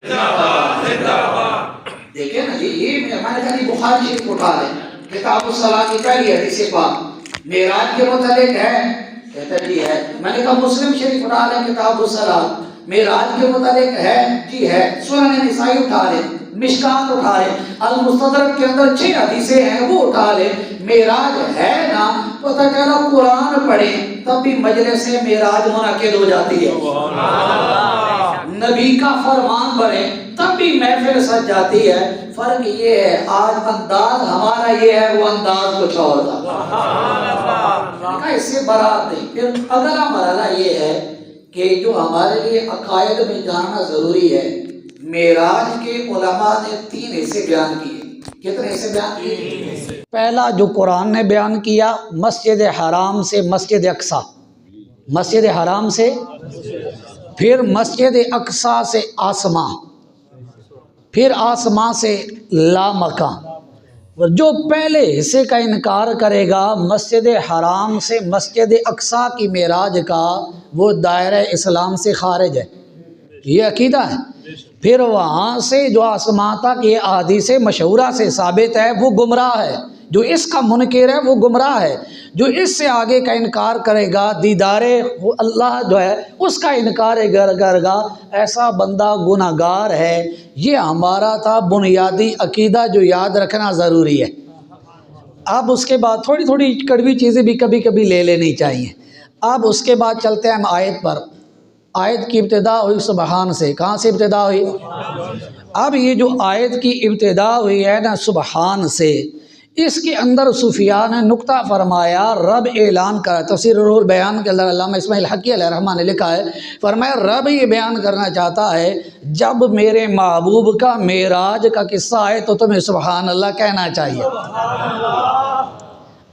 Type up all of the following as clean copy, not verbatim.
دیکھیں نا جی، یہ ہمارے کہا بخاری شریف اٹھا لیں، کتاب الصلاۃ کی پہلی حدیث پاک معراج کے متعلق ہے، کہتا جی ہے۔ میں نے کہا مسلم شریف اٹھا لیں، کتاب الصلاۃ معراج کے متعلق ہے، جی ہے۔ سنن نسائی اٹھا لیں، مشکات اٹھا لیں، المستدرک کے اندر 6 حدیثیں ہیں وہ اٹھا لیں۔ معراج ہے نا، پتہ چلا قرآن پڑھیں تب بھی مجلس معراج منعقد ہو جاتی ہے، نبی کا فرمان پڑھیں تب بھی محفل سج جاتی ہے۔ فرق یہ ہے آج انداز ہمارا یہ ہے، وہ انداز کچھ اور تھا۔ اس سے برات نہیں۔ پھر اگلا مرحلہ یہ ہے کہ جو ہمارے لیے عقائد میں جاننا ضروری ہے، معراج کے علماء نے 3 حصے بیان کیے۔ کتنے حصے بیان کیے؟ پہلا جو قرآن نے بیان کیا، مسجد حرام سے مسجد اقصی، مسجد حرام سے، پھر مسجد اقصی سے آسمان، پھر آسمان سے لامکان۔ جو پہلے حصے کا انکار کرے گا مسجد حرام سے مسجد اقصی کی معراج کا، وہ دائرہ اسلام سے خارج ہے، یہ عقیدہ ہے۔ پھر وہاں سے جو آسمان تک یہ احادیث مشہورہ سے ثابت ہے، وہ گمراہ ہے۔ جو اس کا منکر ہے وہ گمراہ ہے۔ جو اس سے آگے کا انکار کرے گا، دیدار اللہ جو ہے اس کا انکار کرے گا، ایسا بندہ گناہگار ہے۔ یہ ہمارا تھا بنیادی عقیدہ جو یاد رکھنا ضروری ہے۔ اب اس کے بعد تھوڑی تھوڑی کڑوی چیزیں بھی کبھی کبھی لے لینی چاہیے۔ اب اس کے بعد چلتے ہیں ہم آیت پر۔ آیت کی ابتدا ہوئی سبحان سے۔ کہاں سے ابتدا ہوئی؟ اب یہ جو آیت کی ابتدا ہوئی ہے نا سبحان سے، اس کے اندر سفیان نے نقطہ فرمایا، رب اعلان کرا۔ تفسیر روح البیان کے اندر علامہ اسماعیل حقی علیہ الرحمہ نے لکھا ہے، فرمایا رب یہ بیان کرنا چاہتا ہے جب میرے محبوب کا معراج کا قصہ ہے تو تمہیں سبحان اللہ کہنا چاہیے۔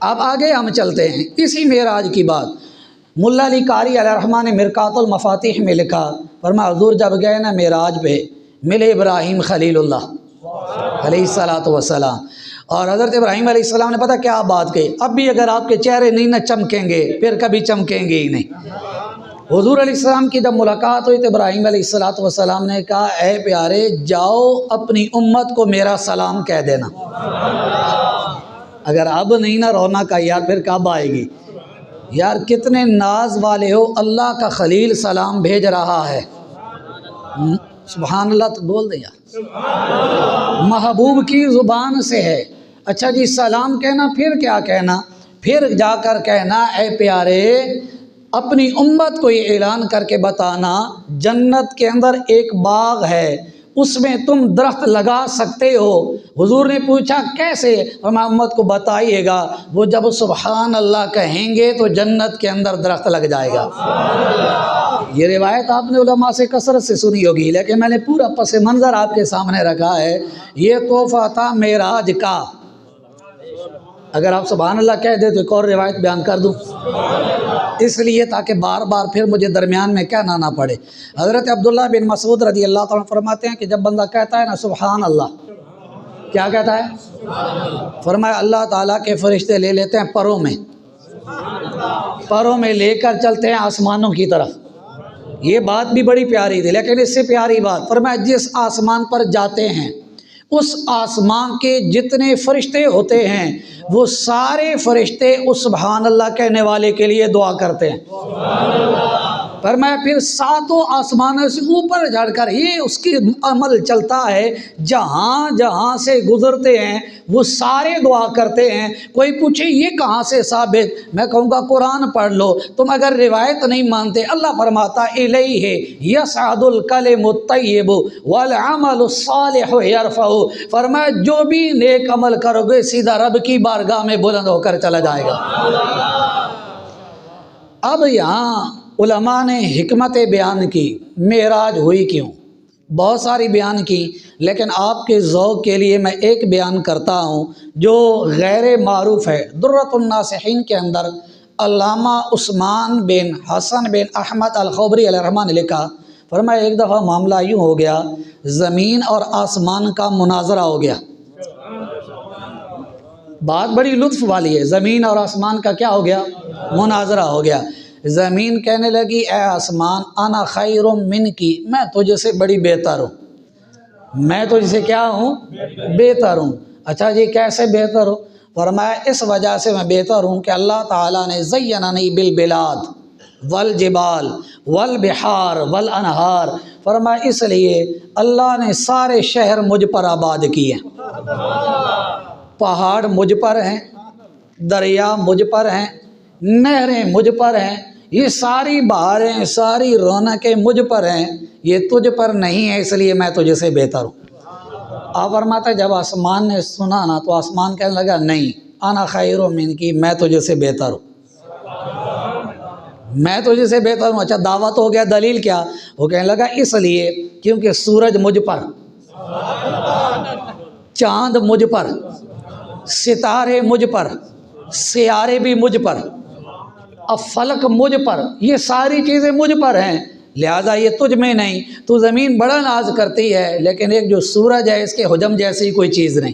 اب آگے ہم چلتے ہیں اسی معراج کی بات۔ ملا علی قاری علیہ الرحمہ نے مرقات المفاتیح میں لکھا، فرمایا حضور جب گئے نا معراج پہ، ملے ابراہیم خلیل اللہ علیہ الصلوۃ والسلام، اور حضرت ابراہیم علیہ السلام نے پتہ کیا بات کہی، اب بھی اگر آپ کے چہرے نہیں نہ چمکیں گے پھر کبھی چمکیں گے ہی نہیں۔ حضور علیہ السلام کی جب ملاقات ہوئی تو ابراہیم علیہ الصلوۃ والسلام نے کہا، اے پیارے جاؤ اپنی امت کو میرا سلام کہہ دینا۔ اگر اب نہیں نہ رونا کا یار پھر کب آئے گی؟ یار کتنے ناز والے ہو، اللہ کا خلیل سلام بھیج رہا ہے۔ سبحان اللہ تو بول دے یار، محبوب کی زبان سے ہے۔ اچھا جی سلام کہنا، پھر کیا کہنا؟ پھر جا کر کہنا، اے پیارے اپنی امت کو یہ اعلان کر کے بتانا، جنت کے اندر ایک باغ ہے، اس میں تم درخت لگا سکتے ہو۔ حضور نے پوچھا کیسے؟ فرمایا امت کو بتائیے گا، وہ جب سبحان اللہ کہیں گے تو جنت کے اندر درخت لگ جائے گا۔ یہ روایت آپ نے علماء سے کثرت سے سنی ہوگی، لیکن میں نے پورا پس منظر آپ کے سامنے رکھا ہے۔ یہ تحفہ تھا معراج کا۔ اگر آپ سبحان اللہ کہہ دے تو ایک اور روایت بیان کر دوں، اس لیے تاکہ بار بار پھر مجھے درمیان میں کہنا نہ پڑے۔ حضرت عبداللہ بن مسعود رضی اللہ تعالیٰ فرماتے ہیں کہ جب بندہ کہتا ہے نا سبحان اللہ، کیا کہتا ہے؟ فرمایا اللہ تعالیٰ کے فرشتے لے لیتے ہیں پروں میں، پروں میں لے کر چلتے ہیں آسمانوں کی طرف۔ یہ بات بھی بڑی پیاری تھی، لیکن اس سے پیاری بات فرمایا جس آسمان پر جاتے ہیں اس آسمان کے جتنے فرشتے ہوتے ہیں وہ سارے فرشتے اس سبحان اللہ کہنے والے کے لیے دعا کرتے ہیں۔ فرمایا پھر 7 آسمانوں سے اوپر چڑھ کر یہ اس کی عمل چلتا ہے، جہاں جہاں سے گزرتے ہیں وہ سارے دعا کرتے ہیں۔ کوئی پوچھے یہ کہاں سے ثابت؟ میں کہوں گا قرآن پڑھ لو۔ تم اگر روایت نہیں مانتے، اللہ فرماتا الیہ یصعد الکلم الطیب والعمل الصالح یرفعہ۔ فرمایا جو بھی نیک عمل کرو گے سیدھا رب کی بارگاہ میں بلند ہو کر چلا جائے گا۔ اب یہاں علماء نے حکمت بیان کی، معراج ہوئی کیوں، بہت ساری بیان کی، لیکن آپ کے ذوق کے لیے میں ایک بیان کرتا ہوں جو غیر معروف ہے۔ درۃ الناصحین کے اندر علامہ عثمان بن حسن بن احمد الخوبری علیہ الرحمہ نے لکھا، فرمایا ایک دفعہ معاملہ یوں ہو گیا، زمین اور آسمان کا مناظرہ ہو گیا۔ بات بڑی لطف والی ہے، زمین اور آسمان کا کیا ہو گیا؟ مناظرہ ہو گیا۔ زمین کہنے لگی اے آسمان انا خیر من کی، میں تجھ سے بڑی بہتر ہوں۔ میں تو جسے کیا ہوں؟ بہتر ہوں۔ اچھا جی کیسے بہتر ہو؟ فرمایا اس وجہ سے میں بہتر ہوں کہ اللہ تعالیٰ نے زیننی بالبلاد والجبال والبحار والانہار، فرمایا اس لیے اللہ نے سارے شہر مجھ پر آباد کیے، پہاڑ مجھ پر ہیں، دریا مجھ پر ہیں، نہریں مجھ پر ہیں، یہ ساری بہاریں ساری رونقیں مجھ پر ہیں، یہ تجھ پر نہیں ہے، اس لیے میں تجھ سے بہتر ہوں۔ آپ فرماتے جب آسمان نے سنا نا تو آسمان کہنے لگا نہیں، انا خیر من کی، میں تجھ سے بہتر ہوں، میں تجھ سے بہتر ہوں۔ اچھا دعوت ہو گیا، دلیل کیا؟ وہ کہنے لگا اس لیے کیونکہ سورج مجھ پر، چاند مجھ پر، ستارے مجھ پر، سیارے بھی مجھ پر، اب فلک مجھ پر، یہ ساری چیزیں مجھ پر ہیں، لہٰذا یہ تجھ میں نہیں۔ تو زمین بڑا ناز کرتی ہے لیکن ایک جو سورج ہے اس کے حجم جیسی کوئی چیز نہیں۔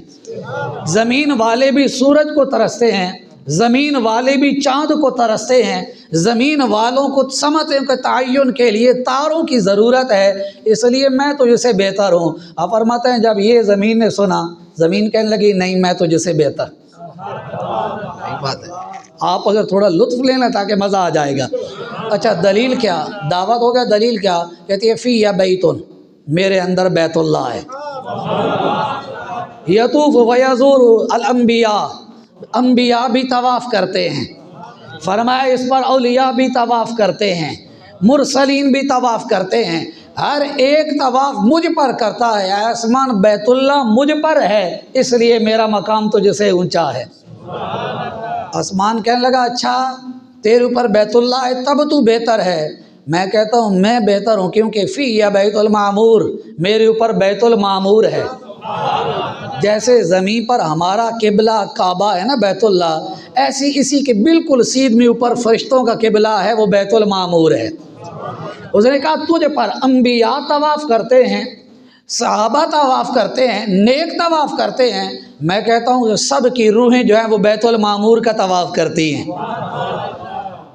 زمین والے بھی سورج کو ترستے ہیں، زمین والے بھی چاند کو ترستے ہیں، زمین والوں کو سمتوں کے تعین کے لیے تاروں کی ضرورت ہے، اس لیے میں تجھ سے بہتر ہوں۔ آپ فرماتے ہیں جب یہ زمین نے سنا، زمین کہنے لگی نہیں میں تجھ سے بہتر۔ بات ہے، آپ اگر تھوڑا لطف لینا تاکہ مزہ آ جائے گا۔ اچھا دلیل کیا؟ دعوت ہو گیا، دلیل کیا؟ کہتی ہے فی بیتن، میرے اندر بیت اللہ ہے، یطوف ویزور الانبیاء، انبیاء بھی طواف کرتے ہیں، فرمایا اس پر اولیاء بھی طواف کرتے ہیں، مرسلین بھی طواف کرتے ہیں، ہر ایک طواف مجھ پر کرتا ہے، آسمان بیت اللہ مجھ پر ہے، اس لیے میرا مقام تجھ سے اونچا ہے۔ آسمان کہنے لگا اچھا تیرے اوپر بیت اللہ ہے تب تو بہتر ہے، میں کہتا ہوں میں بہتر ہوں کیونکہ فی یا بیت المعمور، میرے اوپر بیت المعمور ہے۔ جیسے زمین پر ہمارا قبلہ کعبہ ہے نا بیت اللہ، ایسی اسی کے بالکل سیدھ میں اوپر فرشتوں کا قبلہ ہے، وہ بیت المعمور ہے۔ اس نے کہا تجھ پر انبیاء طواف کرتے ہیں، صحابہ طواف کرتے ہیں، نیک طواف کرتے ہیں، میں کہتا ہوں سب کی روحیں جو ہیں وہ بیت المعمور کا طواف کرتی ہیں۔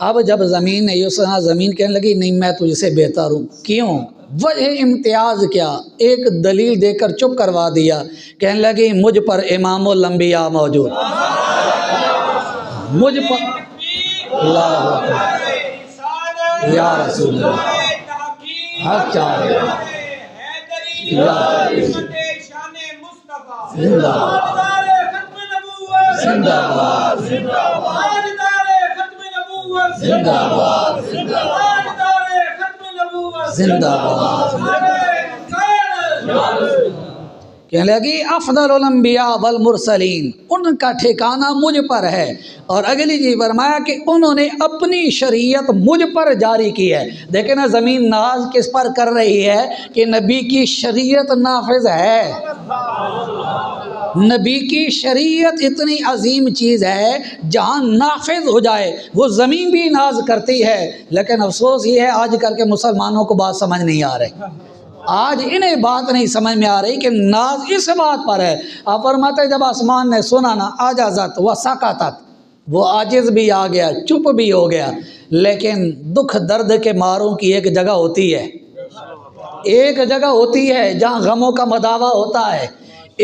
اب جب زمین نے یہ سنا، زمین کہنے لگی نہیں میں تجھ سے بہتر ہوں۔ کیوں؟ وجہ امتیاز کیا؟ ایک دلیل دے کر چپ کروا دیا، کہنے لگی مجھ پر امام الانبیاء موجود، مجھ پر اللہ اکبر یا رسول اللہ حق چاہے زندہ زندہ باد زندہ باد زندہ باد۔ کہنے لگی افضل الانبیاء والمرسلین، ان کا ٹھکانہ مجھ پر ہے، اور اگلی جی فرمایا کہ انہوں نے اپنی شریعت مجھ پر جاری کی ہے۔ دیکھیں نا زمین ناز کس پر کر رہی ہے کہ نبی کی شریعت نافذ ہے، نبی کی شریعت اتنی عظیم چیز ہے جہاں نافذ ہو جائے وہ زمین بھی ناز کرتی ہے۔ لیکن افسوس یہ ہے آج کل کے مسلمانوں کو بات سمجھ نہیں آ رہی، آج انہیں بات نہیں سمجھ میں آ رہی کہ ناز اس بات پر ہے۔ آپ فرماتے جب آسمان نے سنا نا عجزت و سکتت، وہ عاجز بھی آ گیا، چپ بھی ہو گیا، لیکن دکھ درد کے ماروں کی ایک جگہ ہوتی ہے، ایک جگہ ہوتی ہے جہاں غموں کا مداوع ہوتا ہے،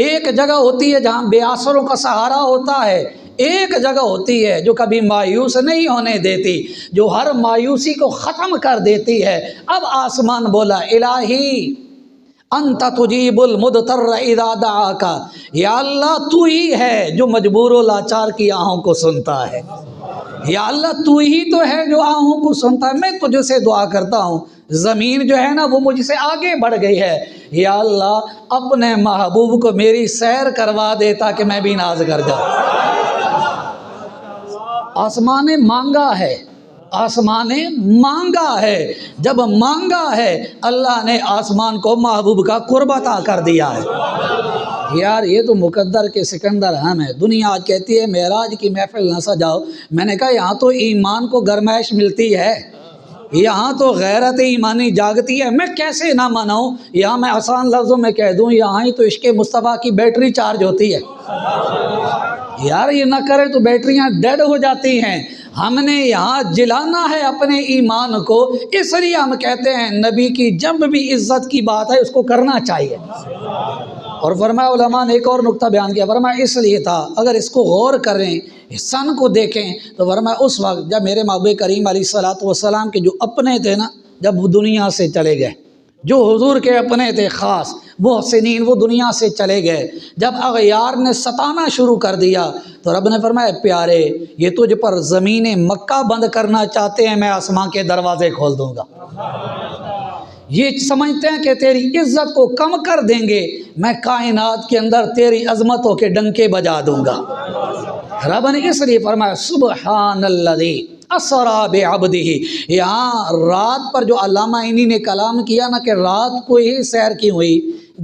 ایک جگہ ہوتی ہے جہاں بے آسروں کا سہارا ہوتا ہے، ایک جگہ ہوتی ہے جو کبھی مایوس نہیں ہونے دیتی، جو ہر مایوسی کو ختم کر دیتی ہے۔ اب آسمان بولا الہی انت تجیب المضطر اذا دعاک، یا اللہ تو ہی ہے جو مجبور و لاچار کی آہوں کو سنتا ہے، یا اللہ تو ہی تو ہے جو آہوں کو سنتا ہے، میں تجھ سے دعا کرتا ہوں۔ زمین جو ہے نا وہ مجھ سے آگے بڑھ گئی ہے، یا اللہ اپنے محبوب کو میری سیر کروا دے تاکہ میں بھی ناز کر جاؤں۔ آسمان نے مانگا ہے، آسمان نے مانگا ہے، جب مانگا ہے اللہ نے آسمان کو محبوب کا قرب عطا کر دیا ہے۔ یار یہ تو مقدر کے سکندر ہم ہے۔ دنیا آج کہتی ہے معراج کی محفل نہ سجاؤ، میں نے کہا یہاں تو ایمان کو گرمائش ملتی ہے، یہاں تو غیرت ایمانی جاگتی ہے، میں کیسے نہ مناؤں؟ یہاں میں آسان لفظوں میں کہہ دوں یہاں ہی تو عشق مصطفیٰ کی بیٹری چارج ہوتی ہے۔ یار یہ نہ کرے تو بیٹریاں ڈیڈ ہو جاتی ہیں۔ ہم نے یہاں جلانا ہے اپنے ایمان کو، اس لیے ہم کہتے ہیں نبی کی جب بھی عزت کی بات ہے اس کو کرنا چاہیے۔ اور فرمایا علماء نے ایک اور نقطہ بیان کیا، فرمایا اس لیے تھا، اگر اس کو غور کریں، سن کو دیکھیں تو فرمایا اس وقت جب میرے محبوب کریم علیہ الصلوۃ والسلام کے جو اپنے تھے نا، جب وہ دنیا سے چلے گئے، جو حضور کے اپنے تھے خاص محسنین، وہ دنیا سے چلے گئے، جب اغیار نے ستانا شروع کر دیا تو رب نے فرمایا پیارے یہ تجھ پر زمین مکہ بند کرنا چاہتے ہیں، میں آسمان کے دروازے کھول دوں گا۔ یہ سمجھتے ہیں کہ تیری عزت کو کم کر دیں گے، میں کائنات کے اندر تیری عظمتوں کے ڈنکے بجا دوں گا۔ رب نے اس لیے فرمایا سبحان الذی اسری بعبدہ، یہاں رات پر جو علامہ انہی نے کلام کیا نا کہ رات کو ہی سیر کی ہوئی،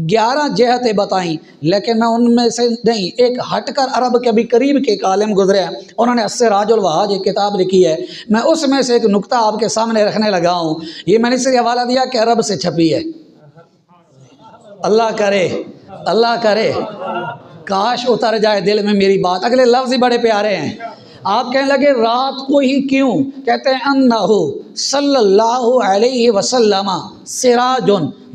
11 جہتیں بتائیں، لیکن میں ان میں سے نہیں، ایک ہٹ کر عرب کے بھی قریب کے ایک عالم گزرے ہیں، انہوں نے السراج الوہاج ایک کتاب لکھی ہے، میں اس میں سے ایک نقطہ آپ کے سامنے رکھنے لگا ہوں۔ یہ میں نے اس لیے حوالہ دیا کہ عرب سے چھپی ہے۔ اللہ کرے کاش اتر جائے دل میں میری بات۔ اگلے لفظ ہی بڑے پیارے ہیں۔ آپ کہنے لگے رات کو ہی کیوں؟ کہتے ہیں انہو صلی اللہ علیہ وسلم سراج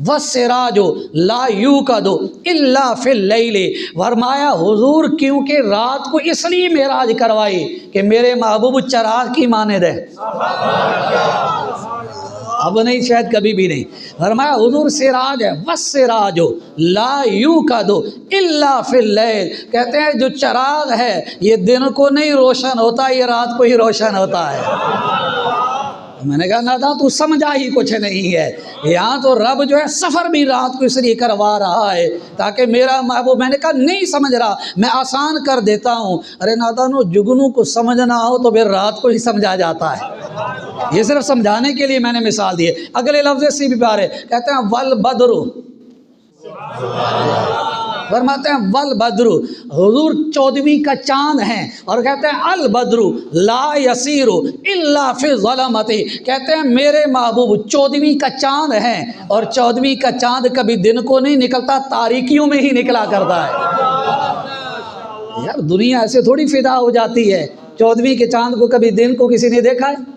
والسراج لا یوقد الا فی اللیل، فرمایا حضور کیونکہ رات کو اس لیے معراج کروائی کہ میرے محبوب چراغ کی مانند ہے، اب نہیں شاید کبھی بھی نہیں، فرمایا حضور سراج ہے، والسراج لا یوقد الا فی اللیل، کہتے ہیں جو چراغ ہے یہ دن کو نہیں روشن ہوتا، یہ رات کو ہی روشن ہوتا ہے۔ میں نے کہا نادا تو سمجھا ہی کچھ نہیں ہے، یہاں تو رب جو ہے سفر بھی رات کو اس لیے کروا رہا ہے تاکہ میرا محبوب، میں نے کہا نہیں سمجھ رہا، میں آسان کر دیتا ہوں، ارے نادا نو جگنو کو سمجھنا ہو تو پھر رات کو ہی سمجھا جاتا ہے، یہ صرف سمجھانے کے لیے میں نے مثال دی ہے۔ اگلے لفظ سے بھی پیارے، کہتے ہیں والبدر، فرماتے ہیں والبدر، حضور 14ویں کا چاند ہیں، اور کہتے ہیں البدر لا یسیر الا فی الظلمۃ، کہتے ہیں میرے محبوب 14ویں کا چاند ہیں، اور 14ویں کا چاند کبھی دن کو نہیں نکلتا، تاریکیوں میں ہی نکلا کرتا ہے۔ یار دنیا ایسے تھوڑی فدا ہو جاتی ہے، 14ویں کے چاند کو کبھی دن کو کسی نے دیکھا ہے؟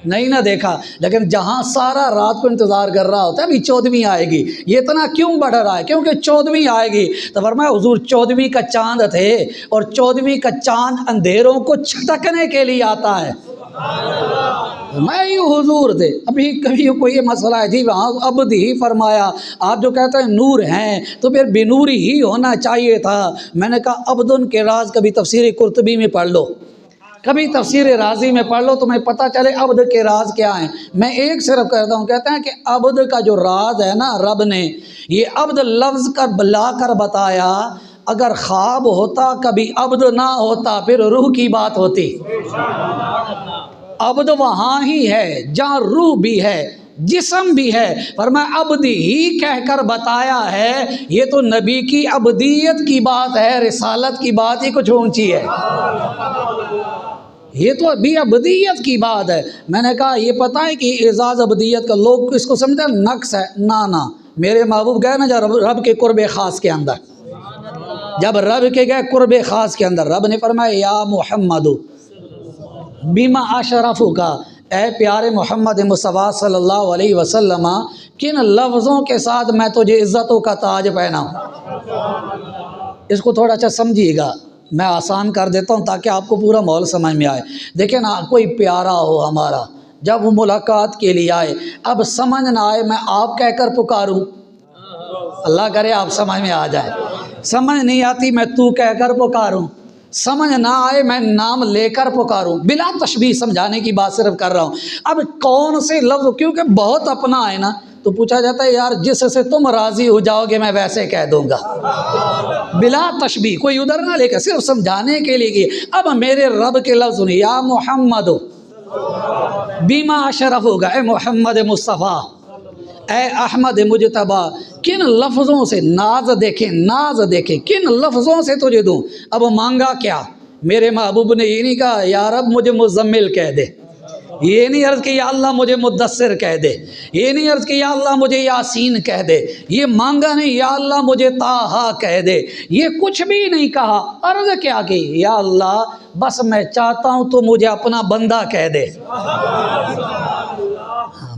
نہیں نہ دیکھا، لیکن جہاں سارا رات کو انتظار کر رہا ہوتا ہے ابھی 14ویں آئے گی، یہ اتنا کیوں بڑھ رہا ہے؟ کیونکہ 14ویں آئے گی۔ تو فرمایا حضور 14ویں کا چاند تھے، اور 14ویں کا چاند اندھیروں کو چھٹکنے کے لیے آتا ہے، میں ہی حضور تھے۔ ابھی کبھی کوئی یہ مسئلہ ہے جی وہاں عبد ہی فرمایا، آپ جو کہتے ہیں نور ہیں تو پھر بنوری ہی ہونا چاہیے تھا۔ میں نے کہا عبدن کے راز کبھی تفسیر قرطبی میں پڑھ لو، کبھی تفسیر رازی میں پڑھ لو، تمہیں پتہ چلے عبد کے راز کیا ہیں۔ میں ایک صرف کرتا ہوں، کہتے ہیں کہ عبد کا جو راز ہے نا، رب نے یہ عبد لفظ کا لا کر بتایا، اگر خواب ہوتا کبھی عبد نہ ہوتا پھر روح کی بات ہوتی۔ عبد وہاں ہی ہے جہاں روح بھی ہے، جسم بھی ہے، فرمایا عبدی ہی کہہ کر بتایا ہے، یہ تو نبی کی عبدیت کی بات ہے، رسالت کی بات ہی کچھ اونچی ہے، یہ تو ابھی عبدیت کی بات ہے۔ میں نے کہا یہ پتہ ہے کہ اعزاز عبدیت کا لوگ اس کو سمجھتے ہیں نقص ہے، نہ میرے محبوب گئے نا جب رب کے قرب خاص کے اندر، جب رب کے گئے قرب خاص کے اندر، رب نے فرمایا یا محمد بیما اشرف کا، اے پیارے محمد مصطفیٰ صلی اللہ علیہ وسلم کن لفظوں کے ساتھ میں تجھے عزتوں کا تاج پہناؤں۔ اس کو تھوڑا اچھا سمجھیے گا، میں آسان کر دیتا ہوں تاکہ آپ کو پورا ماحول سمجھ میں آئے۔ دیکھیں نا کوئی پیارا ہو ہمارا، جب وہ ملاقات کے لیے آئے، اب سمجھ نہ آئے میں آپ کہہ کر پکاروں، اللہ کرے آپ سمجھ میں آ جائے، سمجھ نہیں آتی میں تو کہہ کر پکاروں، سمجھ نہ آئے میں نام لے کر پکاروں، بلا تشبیہ سمجھانے کی بات صرف کر رہا ہوں۔ اب کون سے لفظ، کیونکہ بہت اپنا ہے نا، تو پوچھا جاتا ہے یار جس سے تم راضی ہو جاؤ گے میں ویسے کہہ دوں گا، بلا تشبیہ، کوئی ادھر نہ لے کر، صرف سمجھانے کے لیے کہ اب میرے رب کے لفظ سنیں، یا محمد بیما اشرف ہوگا، اے محمد مصطفیٰ، اے احمد مجتبیٰ، کن لفظوں سے ناز دیکھیں کن لفظوں سے تجھے دوں۔ اب مانگا کیا؟ میرے محبوب نے یہ نہیں کہا یا رب مجھے مزمل کہہ دے، یہ نہیں عرض کہ یا اللہ مجھے مدثر کہہ دے، یہ نہیں عرض کہ یا اللہ مجھے یاسین کہہ دے، یہ مانگا نہیں یا اللہ مجھے طٰہٰ کہہ دے، یہ کچھ بھی نہیں کہا، عرض کیا کی یا اللہ بس میں چاہتا ہوں تو مجھے اپنا بندہ کہہ دے،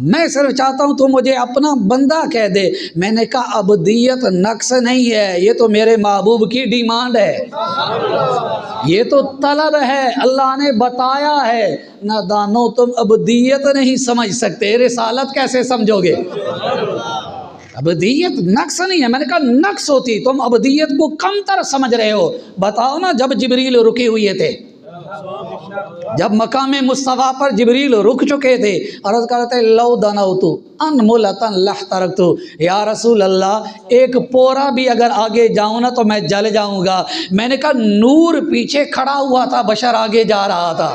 میں صرف چاہتا ہوں تو مجھے اپنا بندہ کہہ دے۔ میں نے کہا عبدیت نقص نہیں ہے، یہ تو میرے محبوب کی ڈیمانڈ ہے، یہ تو طلب ہے، اللہ نے بتایا ہے۔ نادانو تم عبدیت نہیں سمجھ سکتے، رسالت کیسے سمجھو گے؟ عبدیت نقص نہیں ہے، میں نے کہا نقص ہوتی، تم عبدیت کو کم تر سمجھ رہے ہو۔ بتاؤ نا، جب جبریل رکے ہوئے تھے، جب مقام مصطفیٰ پر جبریل رک چکے تھے، عرض کرتے لو دنوتو انملتن لحترکتو، یا رسول اللہ ایک پورا بھی اگر آگے جاؤں نا تو میں جل جاؤں گا۔ میں نے کہا نور پیچھے کھڑا ہوا تھا، بشر آگے جا رہا تھا۔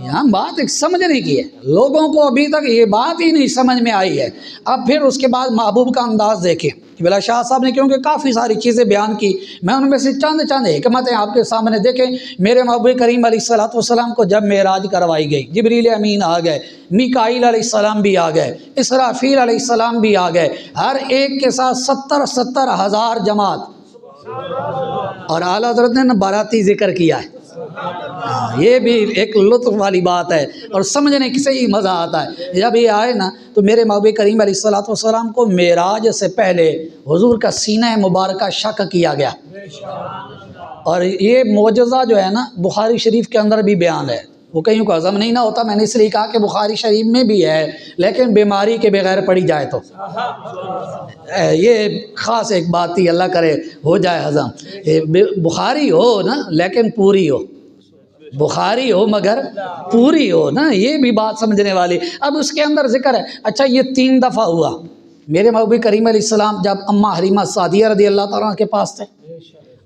یہاں بات ایک سمجھنے کی ہے، لوگوں کو ابھی تک یہ بات ہی نہیں سمجھ میں آئی ہے۔ اب پھر اس کے بعد محبوب کا انداز دیکھیں، بلا شاہ صاحب نے کیونکہ کافی ساری چیزیں بیان کی، میں ان میں سے چند حکمتیں آپ کے سامنے دیکھیں۔ میرے محبوب کریم علیہ السلام کو جب معراج کروائی گئی، جبریل امین آ گئے، میکائیل علیہ السلام بھی آ گئے، اسرافیل علیہ السلام بھی آ گئے، ہر ایک کے ساتھ 70,000 جماعت، اور اعلیٰ حضرت نے باراتی ذکر کیا ہے۔ یہ بھی ایک لطف والی بات ہے، اور سمجھنے سے ہی مزہ آتا ہے۔ جب یہ آئے نا تو میرے محبوب کریم علیہ السلام کو معراج سے پہلے حضور کا سینہ مبارکہ شق کیا گیا، اور یہ معجزہ جو ہے نا بخاری شریف کے اندر بھی بیان ہے، وہ کہیں کو ہضم نہیں نہ ہوتا، میں نے اس لیے کہا کہ بخاری شریف میں بھی ہے، لیکن بیماری کے بغیر پڑھی جائے تو یہ خاص ایک بات تھی، اللہ کرے ہو جائے ہضم۔ بخاری ہو نا لیکن پوری ہو، بخاری ہو مگر پوری ہو نا، یہ بھی بات سمجھنے والی۔ اب اس کے اندر ذکر ہے، اچھا یہ 3 دفعہ ہوا۔ میرے محبوب کریم علیہ السلام جب اماں حلیمہ سعدیہ رضی اللہ تعالیٰ کے پاس تھے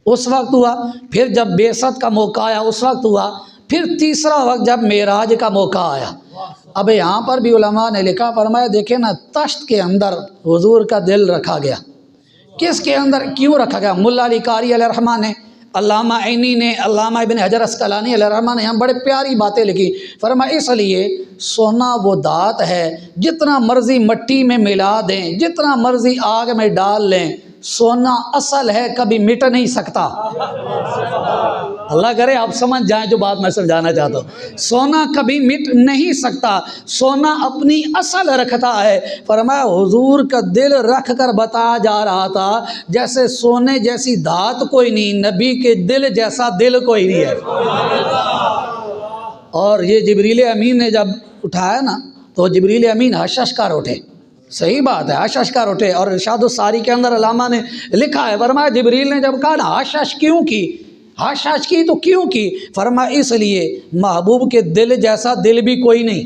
اس وقت ہوا، پھر جب بعثت کا موقع آیا اس وقت ہوا، پھر تیسرا وقت جب معراج کا موقع آیا۔ اب یہاں پر بھی علماء نے لکھا، فرمایا دیکھیں نا تشت کے اندر حضور کا دل رکھا گیا۔ کس کے اندر کیوں رکھا گیا؟ ملا علی قاری علیہ الرحمٰن نے، علامہ عینی نے، علامہ ابن حجر اسقلانی علیہ الرحمٰن نے یہاں بڑے پیاری باتیں لکھی۔ فرمایا اس لیے سونا وہ دھات ہے، جتنا مرضی مٹی میں ملا دیں، جتنا مرضی آگ میں ڈال لیں، سونا اصل ہے، کبھی مٹ نہیں سکتا۔ اللہ کرے آپ سمجھ جائیں جو بات میں سمجھانا چاہتا ہوں، سونا کبھی مٹ نہیں سکتا، سونا اپنی اصل رکھتا ہے۔ فرمایا حضور کا دل رکھ کر بتایا جا رہا تھا جیسے سونے جیسی دھات کوئی نہیں، نبی کے دل جیسا دل کوئی نہیں ہے۔ اور یہ جبریل امین نے جب اٹھایا نا تو جبریل امین حشش کر اٹھے، صحیح بات ہے، حشش کر اٹھے، اور ارشاد الساری کے اندر علامہ نے لکھا ہے، فرمایا جبریل نے جب کہا نا حشش کیوں کی، حشش کی تو کیوں کی؟ فرمایا اس لیے محبوب کے دل جیسا دل بھی کوئی نہیں۔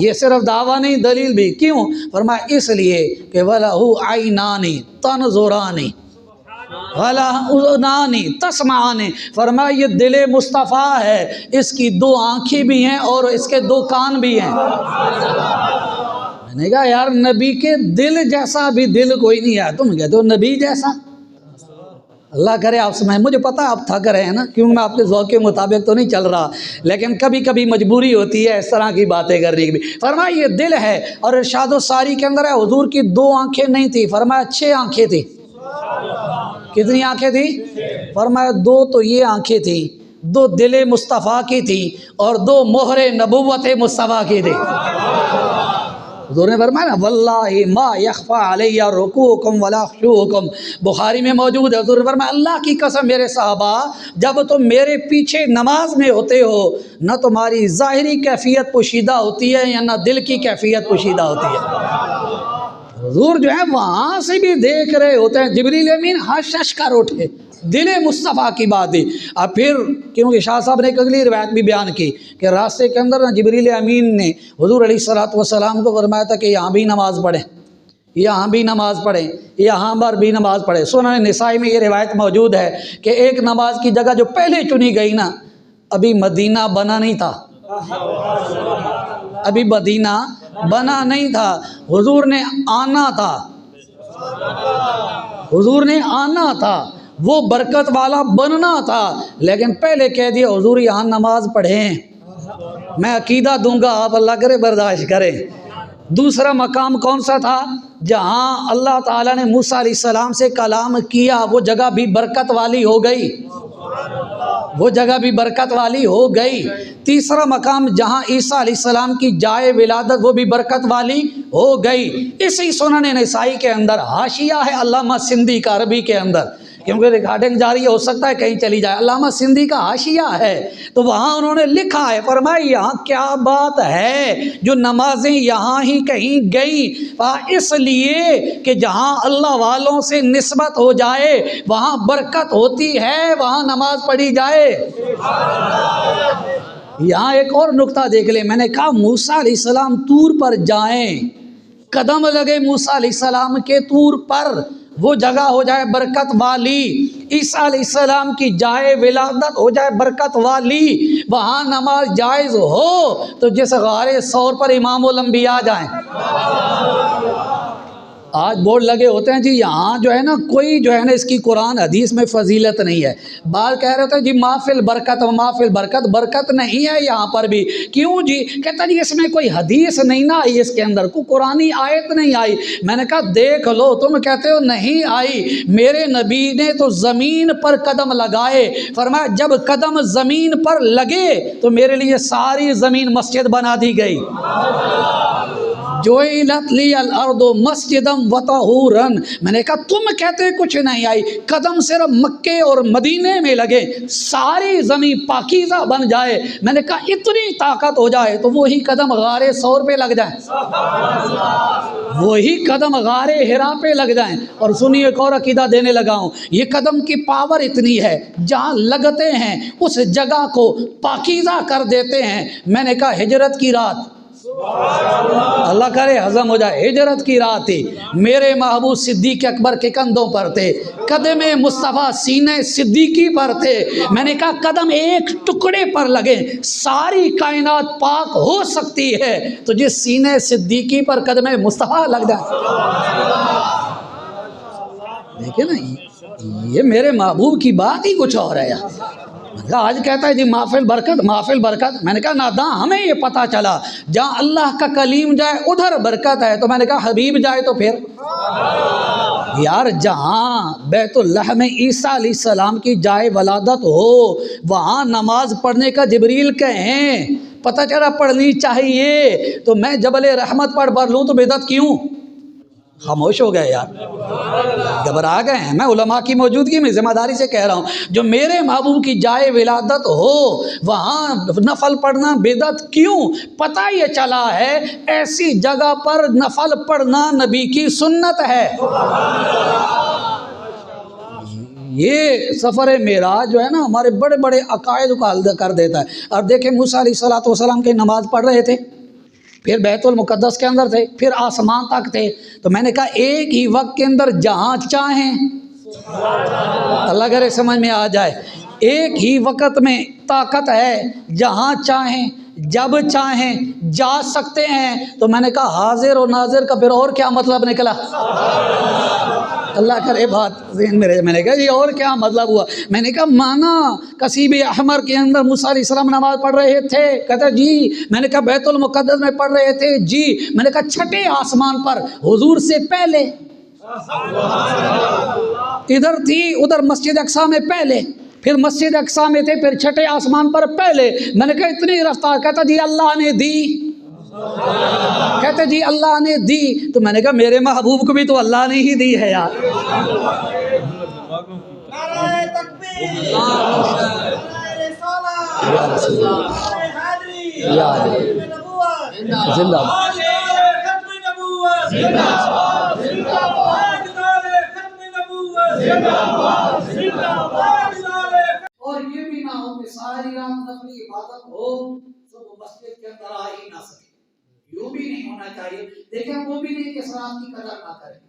یہ صرف دعویٰ نہیں، دلیل بھی۔ کیوں؟ فرمایا اس لیے کہ وَلَهُ عَيْنَانِ تَنْظُرَانِ وَلَهُ أُذُنَانِ تَسْمَعَانِ، فرمایا یہ دل مصطفیٰ ہے، اس کی 2 آنکھیں بھی ہیں اور اس کے 2 کان بھی ہیں۔ میں نے کہا یار نبی کے دل جیسا بھی دل کوئی نہیں ہے، تم کہتے ہو نبی جیسا۔ اللہ کرے آپ سمجھیں، مجھے پتا آپ تھک رہے ہیں نا، کیوں میں آپ کے ذوق کے مطابق تو نہیں چل رہا، لیکن کبھی کبھی مجبوری ہوتی ہے اس طرح کی باتیں کرنے کی بھی۔ فرمایا یہ دل ہے، اور ارشاد الساری کے اندر ہے حضور کی 2 آنکھیں نہیں تھی، فرمایا 6 آنکھیں تھی۔ کتنی آنکھیں تھی؟ فرمایا 2 تو یہ آنکھیں تھیں، 2 دل مصطفیٰ کی تھی، اور 2 مہر نبوت مصطفیٰ کی تھی۔ حضور نے فرمایا نا واللہ ما یخفی علی رکوعکم ولا خشوعکم، بخاری میں موجود ہے۔ حضور نے فرمایا اللہ کی قسم میرے صحابہ، جب تم میرے پیچھے نماز میں ہوتے ہو نہ تمہاری ظاہری کیفیت پوشیدہ ہوتی ہے یا نہ دل کی کیفیت پوشیدہ ہوتی ہے۔ حضور جو ہے وہاں سے بھی دیکھ رہے ہوتے ہیں۔ جبریل امین حشش کر اٹھے، دل مصطفیٰ کی بات دی۔ اب پھر کیونکہ شاہ صاحب نے ایک اگلی روایت بھی بیان کی کہ راستے کے اندر جبریل امین نے حضور علیہ السلام کو فرمایا تھا کہ یہاں بھی نماز پڑھیں، یہاں بھی نماز پڑھیں، یہاں پر بھی نماز پڑھیں۔ سنن نسائی میں یہ روایت موجود ہے کہ ایک نماز کی جگہ جو پہلے چنی گئی نا، ابھی مدینہ بنا نہیں تھا، ابھی مدینہ بنا نہیں تھا، حضور نے آنا تھا، حضور نے آنا تھا، وہ برکت والا بننا تھا، لیکن پہلے کہہ دیا حضور یہاں نماز پڑھیں، میں عقیدہ دوں گا، آپ اللہ کرے برداشت کریں۔ دوسرا مقام کون سا تھا؟ جہاں اللہ تعالیٰ نے موسیٰ علیہ السلام سے کلام کیا، وہ جگہ بھی برکت والی ہو گئی۔ وہ جگہ بھی برکت والی ہو گئی۔ تیسرا مقام جہاں عیسیٰ علیہ السلام کی جائے ولادت وہ بھی برکت والی ہو گئی۔ اسی سنن نسائی کے اندر حاشیہ ہے علامہ سندھی کا عربی کے اندر، کیونکہ ریکارڈنگ جاری ہو سکتا ہے کہیں چلی جائے، علامہ سندھی کا حاشیہ ہے، تو وہاں انہوں نے لکھا ہے، فرمایا یہاں کیا بات ہے جو نمازیں یہاں ہی کہیں گئیں، اس لیے کہ جہاں اللہ والوں سے نسبت ہو جائے وہاں برکت ہوتی ہے، وہاں نماز پڑھی جائے۔ یہاں ایک اور نقطہ دیکھ لیں، میں نے کہا موسیٰ علیہ السلام طور پر جائیں، قدم لگے موسیٰ علیہ السلام کے طور پر، وہ جگہ ہو جائے برکت والی، عیسیٰ علیہ السلام کی جائے ولادت ہو جائے برکت والی، وہاں نماز جائز ہو تو جس غار ثور پر امام الانبیاء جائیں۔ آج بورڈ لگے ہوتے ہیں جی یہاں جو ہے نا کوئی جو ہے نا اس کی قرآن حدیث میں فضیلت نہیں ہے، بعض کہہ رہے ہوتے ہیں جی محفل برکت محفل برکت، برکت نہیں ہے یہاں پر بھی، کیوں جی؟ کہتا جی اس میں کوئی حدیث نہیں نہ آئی، اس کے اندر کوئی قرآنی آیت نہیں آئی۔ میں نے کہا دیکھ لو، تم کہتے ہو نہیں آئی، میرے نبی نے تو زمین پر قدم لگائے، فرمایا جب قدم زمین پر لگے تو میرے لیے ساری زمین مسجد بنا دی گئی۔ جُعِلَتْ لِيَ الْأَرْضُ مَسْجِدًا وَطَهُورًا، میں نے کہا تم کہتے کچھ نہیں آئی، قدم صرف مکے اور مدینے میں لگے ساری زمین پاکیزہ بن جائے، میں نے کہا اتنی طاقت ہو جائے تو وہی قدم غار ثور پہ لگ جائیں، وہی قدم غار حرا پہ لگ جائیں۔ اور سنیے ایک اور عقیدہ دینے لگا ہوں، یہ قدم کی پاور اتنی ہے جہاں لگتے ہیں اس جگہ کو پاکیزہ کر دیتے ہیں۔ میں نے کہا ہجرت کی رات، اللہ کرے ہضم ہو جائے، ہجرت کی رات تھی، میرے محبوب صدیق اکبر کے کندھوں پر تھے، قدم مصطفیٰ سینے صدیقی پر تھے، میں نے کہا قدم ایک ٹکڑے پر لگے ساری کائنات پاک ہو سکتی ہے تو جس سینے صدیقی پر قدم مصطفیٰ لگ جائے، دیکھیں نا یہ میرے محبوب کی بات ہی کچھ اور ہے یار۔ آج کہتا ہے جی محفل برکت محفل برکت، میں نے کہا ناداں ہمیں یہ پتا چلا جہاں اللہ کا کلیم جائے ادھر برکت ہے، تو میں نے کہا حبیب جائے تو پھر یار جہاں بیت اللہ میں عیسیٰ علیہ السلام کی جائے ولادت ہو وہاں نماز پڑھنے کا جبریل کہیں، پتہ چلا پڑھنی چاہیے، تو میں جبل رحمت پڑھ لوں تو بدعت کیوں؟ خاموش ہو گئے یار، گھبرا گئے ہیں۔ میں علماء کی موجودگی میں ذمہ داری سے کہہ رہا ہوں، جو میرے محبوب کی جائے ولادت ہو وہاں نفل پڑھنا بدعت کیوں؟ پتہ یہ چلا ہے ایسی جگہ پر نفل پڑھنا نبی کی سنت ہے۔ یہ سفر معراج جو ہے نا ہمارے بڑے بڑے عقائد کو کر دیتا ہے۔ اب دیکھیں موسیٰ علیہ السلام کی نماز پڑھ رہے تھے، پھر بیت المقدس کے اندر تھے، پھر آسمان تک تھے، تو میں نے کہا ایک ہی وقت کے اندر جہاں چاہیں، اللہ کرے سمجھ میں آ جائے، ایک ہی وقت میں طاقت ہے، جہاں چاہیں جب چاہیں جا سکتے ہیں، تو میں نے کہا حاضر و ناظر کا پھر اور کیا مطلب نکلا؟ اللہ کرے بات ذہن میں نے کہا یہ اور کیا مطلب ہوا؟ میں نے کہا مانا کسیب احمر کے اندر موسیٰ علیہ السلام نماز پڑھ رہے تھے، کہتا جی، میں نے کہا بیت المقدس میں پڑھ رہے تھے جی، میں نے کہا چھٹے آسمان پر حضور سے پہلے، ادھر تھی ادھر مسجد اقصیٰ میں پہلے، پھر مسجد اقصیٰ میں تھے، پھر چھٹے آسمان پر پہلے، میں نے کہا اتنی رفتار، کہتا جی اللہ نے دی، کہتے جی اللہ نے دی، تو میں نے کہا میرے محبوب کو بھی تو اللہ نے ہی دی ہے یار۔ نعرہ تکبیر، نعرہ رسالت، نعرہ حیدری، ختم نبوت، زندہ باد، ختم نبوت، زندہ باد، زندہ باد، ختم نبوت، زندہ باد، زندہ باد۔ اور یہ بھی نہ ہو کہ ساری رات نفلی عبادت ہو تو مسجد کے اندر آ ہی نہ سکے، یوں بھی نہیں ہونا چاہیے۔ دیکھیں ہم وہ بھی نہیں کہ اس رات کی قدر نہ کریں،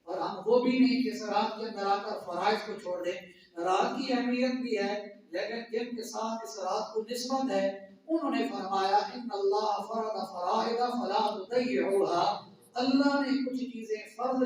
اور ہم وہ بھی نہیں کہ اس رات کے اندر آ کر فرائض کو چھوڑ دیں۔ رات کی اہمیت بھی ہے، لیکن جن کے ساتھ اس رات کو نسبت ہے انہوں نے فرمایا ان اللہ فرض فرائض فلا تضيعوها، اللہ نے کچھ چیزیں فرض